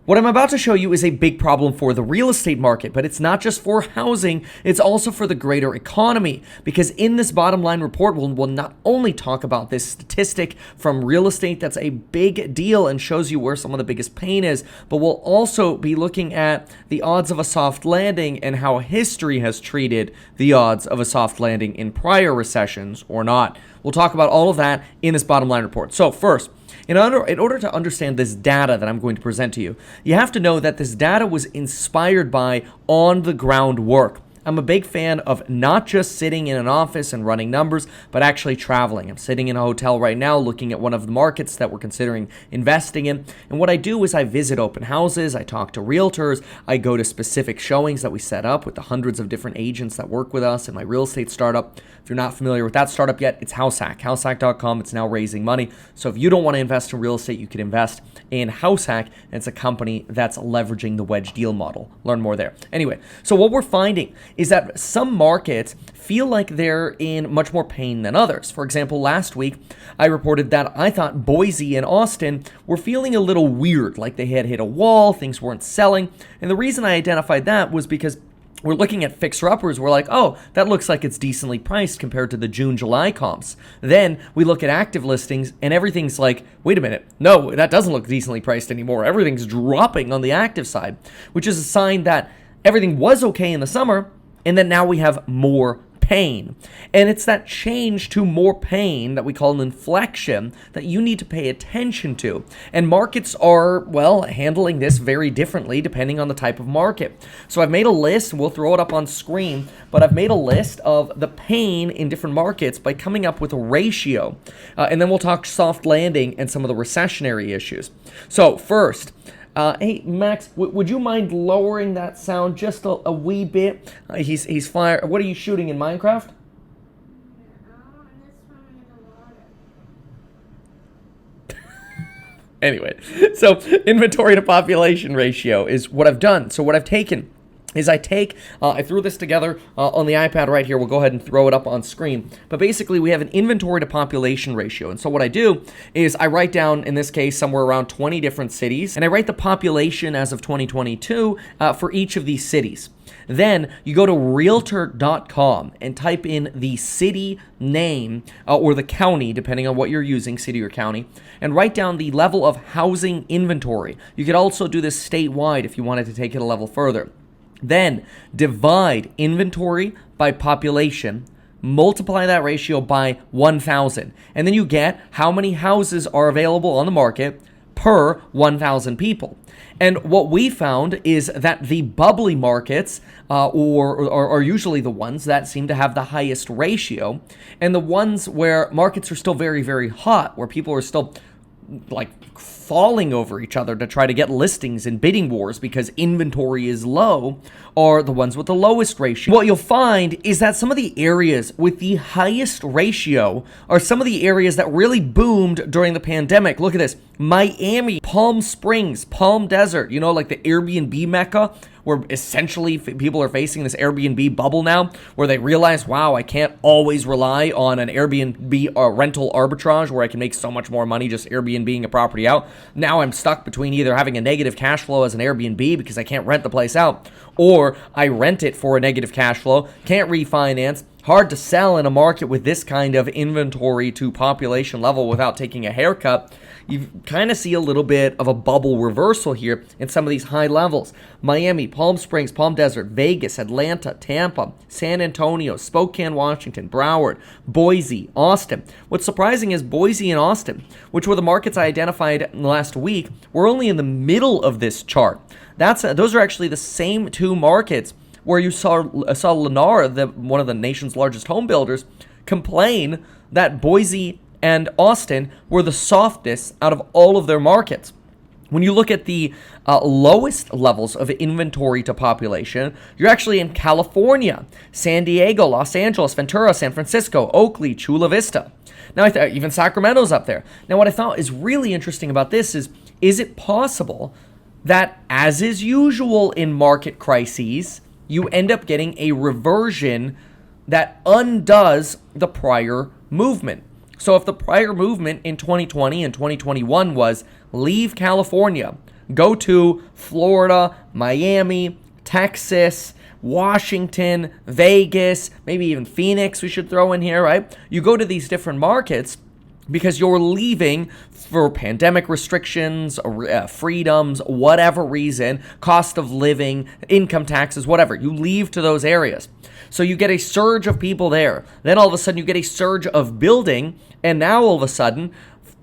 What I'm about to show you is a big problem for the real estate market, but it's not just for housing, it's also for the greater economy. Because in this bottom line report, we'll not only talk about this statistic from real estate that's a big deal and shows you where some of the biggest pain is, but we'll also be looking at the odds of a soft landing and how history has treated the odds of a soft landing in prior recessions or not. We'll talk about all of that in this bottom line report. So first, in order to understand this data that I'm going to present to you, you have to know that this data was inspired by on-the-ground work. I'm a big fan of not just sitting in an office and running numbers, but actually traveling. I'm sitting in a hotel right now looking at one of the markets that we're considering investing in. And what I do is I visit open houses, I talk to realtors, I go to specific showings that we set up with the hundreds of different agents that work with us in my real estate startup. If you're not familiar with that startup yet, it's HouseHack. HouseHack.com. It's now raising money. So if you don't want to invest in real estate, you can invest in HouseHack. And it's a company that's leveraging the wedge deal model. Learn more there. Anyway, so what we're finding is that some markets feel like they're in much more pain than others. For example, last week, I reported that I thought Boise and Austin were feeling a little weird, like they had hit a wall, things weren't selling. And the reason I identified that was because we're looking at fixer-uppers. We're like, oh, that looks like it's decently priced compared to the June-July comps. Then we look at active listings, and everything's like, wait a minute, no, that doesn't look decently priced anymore. Everything's dropping on the active side, which is a sign that everything was okay in the summer, and then now we have more pain. And it's that change to more pain that we call an inflection that you need to pay attention to. And markets are, well, handling this very differently depending on the type of market. So I've made a list, we'll throw it up on screen, but I've made a list of the pain in different markets by coming up with a ratio. And then we'll talk soft landing and some of the recessionary issues. So first, hey, Max, would you mind lowering that sound just a wee bit? He's fire. What are you shooting in Minecraft? Anyway, so inventory to population ratio is what I've done. So what I've taken is I threw this together on the iPad right here. We'll go ahead and throw it up on screen. But basically, we have an inventory to population ratio. And so what I do is I write down, in this case, somewhere around 20 different cities. And I write the population as of 2022 for each of these cities. Then you go to realtor.com and type in the city name or the county, depending on what you're using, city or county, and write down the level of housing inventory. You could also do this statewide if you wanted to take it a level further. Then divide inventory by population, multiply that ratio by 1,000, and then you get how many houses are available on the market per 1,000 people. And what we found is that the bubbly markets are usually the ones that seem to have the highest ratio, and the ones where markets are still very, very hot, where people are still like falling over each other to try to get listings in bidding wars because inventory is low, are the ones with the lowest ratio. What you'll find is that some of the areas with the highest ratio are some of the areas that really boomed during the pandemic. Look at this: Miami, Palm Springs, Palm Desert, like the Airbnb mecca, where essentially people are facing this Airbnb bubble now, where they realize, wow, I can't always rely on an Airbnb rental arbitrage where I can make so much more money just Airbnb a property out. Now I'm stuck between either having a negative cash flow as an Airbnb because I can't rent the place out, or I rent it for a negative cash flow, can't refinance, hard to sell in a market with this kind of inventory to population level without taking a haircut. You kind of see a little bit of a bubble reversal here in some of these high levels. Miami, Palm Springs, Palm Desert, Vegas, Atlanta, Tampa, San Antonio, Spokane, Washington, Broward, Boise, Austin. What's surprising is Boise and Austin, which were the markets I identified last week, were only in the middle of this chart. Those are actually the same two markets where you saw Lennar, one of the nation's largest home builders, complain that Boise and Austin were the softest out of all of their markets. When you look at the lowest levels of inventory to population, you're actually in California, San Diego, Los Angeles, Ventura, San Francisco, Oakley, Chula Vista. Now, even Sacramento's up there. Now, what I thought is really interesting about this is it possible that, as is usual in market crises, you end up getting a reversion that undoes the prior movement? So if the prior movement in 2020 and 2021 was leave California, Go to Florida, Miami, Texas, Washington, Vegas, maybe even Phoenix we should throw in here, right? You go to these different markets because you're leaving for pandemic restrictions, freedoms, whatever reason, cost of living, income taxes, whatever. You leave to those areas. So you get a surge of people there. Then all of a sudden you get a surge of building, and now all of a sudden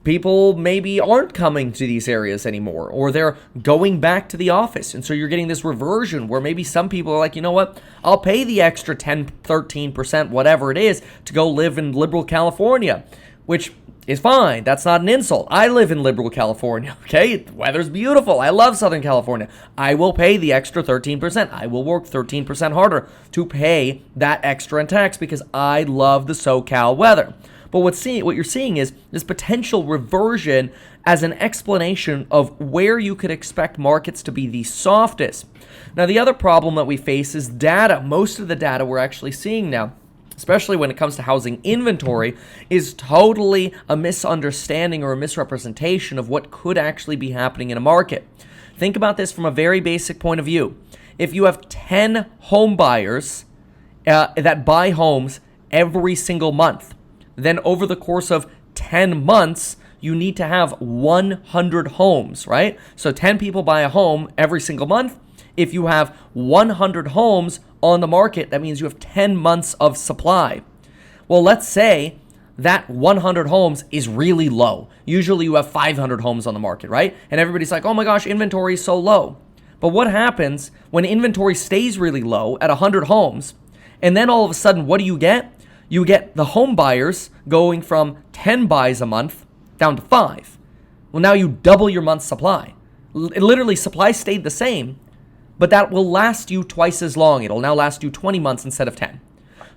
people maybe aren't coming to these areas anymore, or they're going back to the office. And so you're getting this reversion where maybe some people are like, you know what, I'll pay the extra 10, 13%, whatever it is, to go live in liberal California, which is fine. That's not an insult. I live in liberal California, okay? The weather's beautiful. I love Southern California. I will pay the extra 13%. I will work 13% harder to pay that extra in tax because I love the SoCal weather. But what you're seeing is this potential reversion as an explanation of where you could expect markets to be the softest. Now, the other problem that we face is data. Most of the data we're actually seeing now, especially when it comes to housing inventory, is totally a misunderstanding or a misrepresentation of what could actually be happening in a market. Think about this from a very basic point of view. If you have 10 home buyers that buy homes every single month, then over the course of 10 months, you need to have 100 homes, right? So 10 people buy a home every single month. If you have 100 homes on the market, that means you have 10 months of supply. Well, let's say that 100 homes is really low. Usually you have 500 homes on the market, right? And everybody's like, oh my gosh, inventory is so low. But what happens when inventory stays really low at 100 homes, and then all of a sudden, what do you get? You get the home buyers going from 10 buys a month down to 5. Well, now you double your month's supply. Literally, supply stayed the same, but that will last you twice as long. It'll now last you 20 months instead of 10.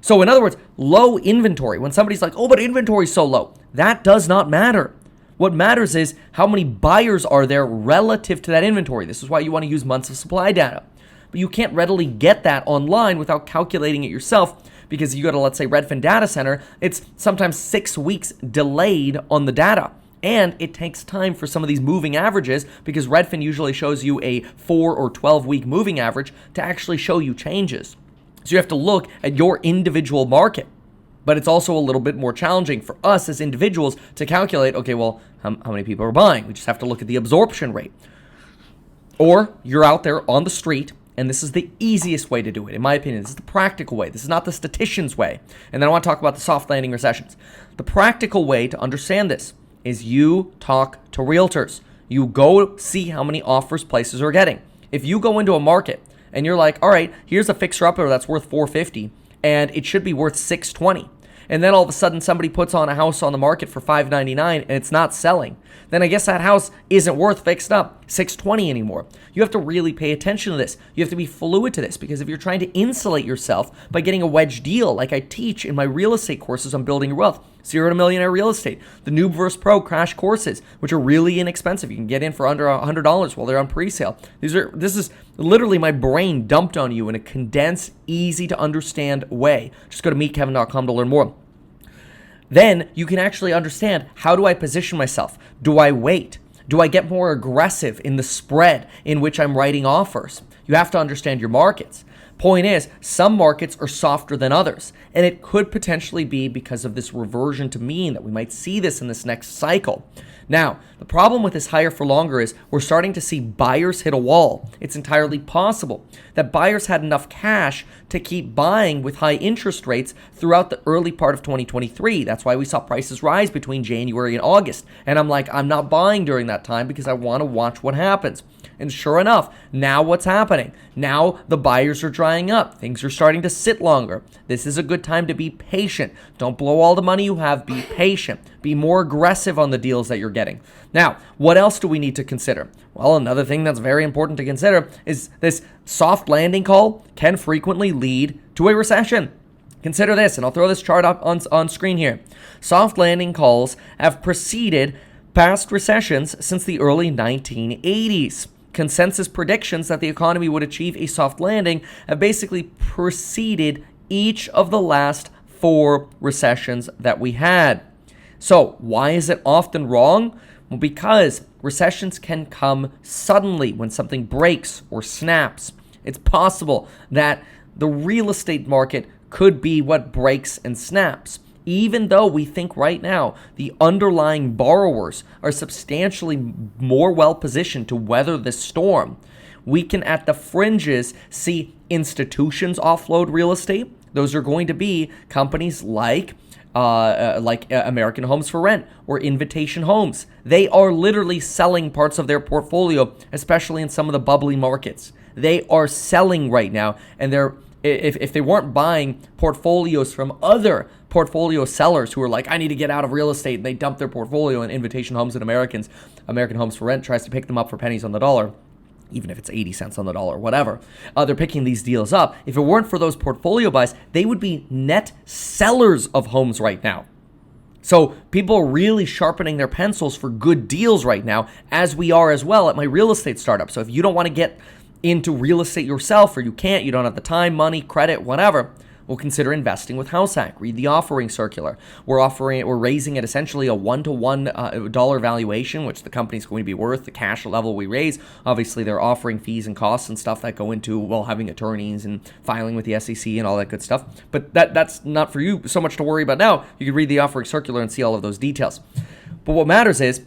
So in other words, low inventory. When somebody's like, oh, but inventory is so low, that does not matter. What matters is how many buyers are there relative to that inventory. This is why you want to use months of supply data. But you can't readily get that online without calculating it yourself, because you go to, let's say, Redfin Data Center, it's sometimes 6 weeks delayed on the data. And it takes time for some of these moving averages, because Redfin usually shows you a 4 or 12-week moving average to actually show you changes. So you have to look at your individual market. But it's also a little bit more challenging for us as individuals to calculate, okay, well, how many people are buying? We just have to look at the absorption rate. Or you're out there on the street, and this is the easiest way to do it, in my opinion. This is the practical way. This is not the statistician's way. And then I want to talk about the soft landing recessions. The practical way to understand this is you talk to realtors. You go see how many offers places are getting. If you go into a market and you're like, all right, here's a fixer-upper that's worth $450, and it should be worth $620. And then all of a sudden somebody puts on a house on the market for $599 and it's not selling, then I guess that house isn't worth fixed up $620 anymore. You have to really pay attention to this. You have to be fluid to this, because if you're trying to insulate yourself by getting a wedge deal, like I teach in my real estate courses on building your wealth, 0 to Millionaire Real Estate, the Noob vs. Pro crash courses, which are really inexpensive. You can get in for under $100 while they're on pre-sale. This is literally my brain dumped on you in a condensed, easy to understand way. Just go to meetkevin.com to learn more. Then you can actually understand, how do I position myself? Do I wait? Do I get more aggressive in the spread in which I'm writing offers? You have to understand your markets. Point is, some markets are softer than others, and it could potentially be because of this reversion to mean that we might see this in this next cycle. Now, the problem with this higher for longer is we're starting to see buyers hit a wall. It's entirely possible that buyers had enough cash to keep buying with high interest rates throughout the early part of 2023. That's why we saw prices rise between January and August. And I'm like, I'm not buying during that time because I want to watch what happens. And sure enough, now what's happening? Now the buyers are drying up. Things are starting to sit longer. This is a good time to be patient. Don't blow all the money you have. Be patient. Be more aggressive on the deals that you're getting. Now, what else do we need to consider? Well, another thing that's very important to consider is this soft landing call can frequently lead to a recession. Consider this, and I'll throw this chart up on screen here. Soft landing calls have preceded past recessions since the early 1980s. Consensus predictions that the economy would achieve a soft landing have basically preceded each of the last 4 recessions that we had. So why is it often wrong? Well, because recessions can come suddenly when something breaks or snaps. It's possible that the real estate market could be what breaks and snaps. Even though we think right now the underlying borrowers are substantially more well positioned to weather this storm, we can at the fringes see institutions offload real estate. Those are going to be companies like American Homes for Rent or Invitation Homes. They are literally selling parts of their portfolio, especially in some of the bubbly markets. They are selling right now, and if they weren't buying portfolios from other portfolio sellers who are like, I need to get out of real estate, and they dump their portfolio in Invitation Homes and American Homes for Rent tries to pick them up for pennies on the dollar, even if it's 80 cents on the dollar, whatever. They're picking these deals up. If it weren't for those portfolio buys, they would be net sellers of homes right now. So people are really sharpening their pencils for good deals right now, as we are as well at my real estate startup. So if you don't want to get into real estate yourself, or you don't have the time, money, credit, whatever, we'll consider investing with HouseHack. Read the offering circular. We're raising at essentially a 1-to-1 dollar valuation, which the company's going to be worth, the cash level we raise. Obviously, they're offering fees and costs and stuff that go into, having attorneys and filing with the SEC and all that good stuff. But that's not for you so much to worry about now. You can read the offering circular and see all of those details. But what matters is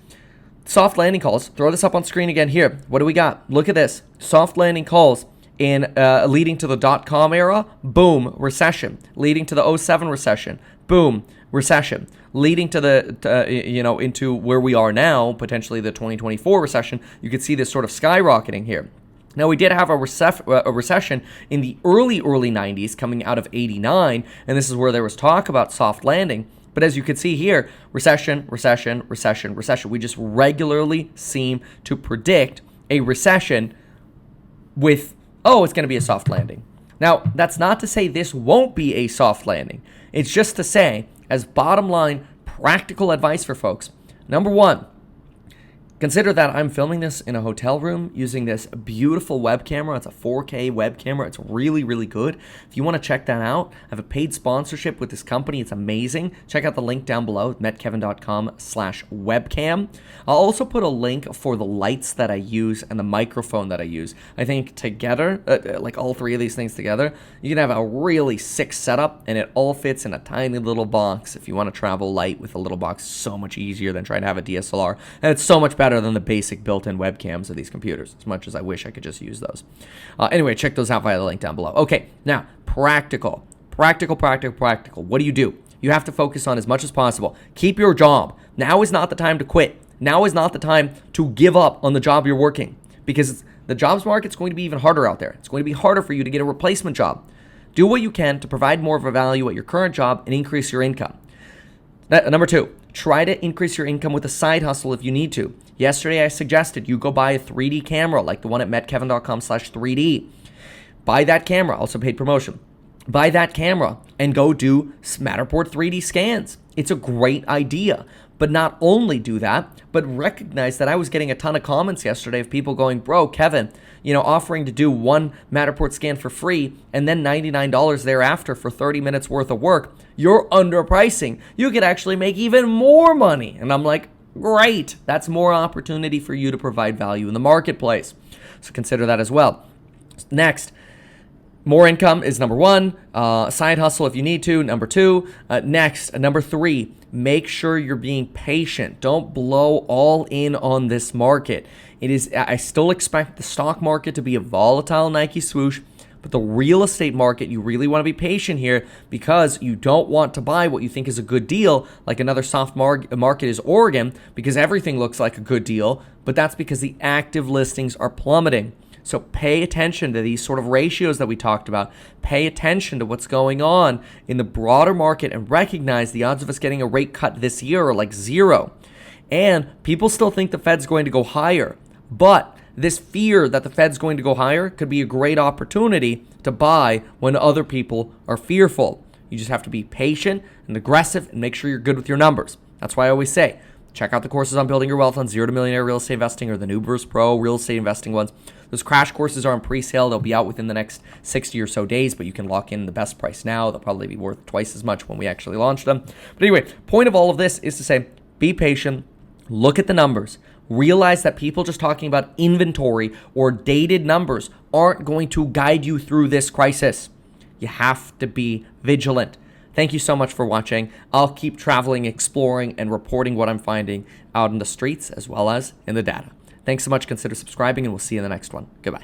soft landing calls. Throw this up on screen again here. What do we got? Look at this. Soft landing calls in leading to the .com era, boom, recession. Leading to the E.7 recession, boom, recession. Leading to into where we are now, potentially the 2024 recession, you could see this sort of skyrocketing here. Now, we did have a recession in the early 90s coming out of 89, and this is where there was talk about soft landing. But as you can see here, recession. We just regularly seem to predict a recession with, it's going to be a soft landing. Now, that's not to say this won't be a soft landing. It's just to say, as bottom line, practical advice for folks. Number one, consider that I'm filming this in a hotel room using this beautiful web camera. It's a 4K web camera. It's really, really good. If you want to check that out, I have a paid sponsorship with this company. It's amazing. Check out the link down below, metkevin.com/webcam. I'll also put a link for the lights that I use and the microphone that I use. I think together, like all three of these things together, you can have a really sick setup, and it all fits in a tiny little box. If you want to travel light with a little box, so much easier than trying to have a DSLR. And it's so much better than the basic built-in webcams of these computers, as much as I wish I could just use those. Anyway, check those out via the link down below. Okay, now, practical. What do? You have to focus on as much as possible. Keep your job. Now is not the time to quit. Now is not the time to give up on the job you're working, because the jobs market's going to be even harder out there. It's going to be harder for you to get a replacement job. Do what you can to provide more of a value at your current job and increase your income. Number two, try to increase your income with a side hustle if you need to. Yesterday, I suggested you go buy a 3D camera like the one at metkevin.com/3D. Buy that camera, also paid promotion. Buy that camera and go do Matterport 3D scans. It's a great idea. But not only do that, but recognize that I was getting a ton of comments yesterday of people going, bro, Kevin, offering to do one Matterport scan for free and then $99 thereafter for 30 minutes worth of work. You're underpricing. You could actually make even more money. And I'm like, great. That's more opportunity for you to provide value in the marketplace. So consider that as well. Next, more income is number one. Side hustle if you need to, number two. Number three, make sure you're being patient. Don't blow all in on this market. I still expect the stock market to be a volatile Nike swoosh, but the real estate market, you really want to be patient here, because you don't want to buy what you think is a good deal, like another soft market is Oregon, because everything looks like a good deal, but that's because the active listings are plummeting. So pay attention to these sort of ratios that we talked about. Pay attention to what's going on in the broader market and recognize the odds of us getting a rate cut this year are like zero. And people still think the Fed's going to go higher. But this fear that the Fed's going to go higher could be a great opportunity to buy when other people are fearful. You just have to be patient and aggressive and make sure you're good with your numbers. That's why I always say, check out the courses on building your wealth on 0 to Millionaire Real Estate Investing or the new Bruce Pro real estate investing ones. Those crash courses are on pre-sale. They'll be out within the next 60 or so days, but you can lock in the best price now. They'll probably be worth twice as much when we actually launch them. But anyway, point of all of this is to say, be patient, Look at the numbers. Realize that people just talking about inventory or dated numbers aren't going to guide you through this crisis. You have to be vigilant. Thank you so much for watching. I'll keep traveling, exploring, and reporting what I'm finding out in the streets as well as in the data. Thanks so much. Consider subscribing, and we'll see you in the next one. Goodbye.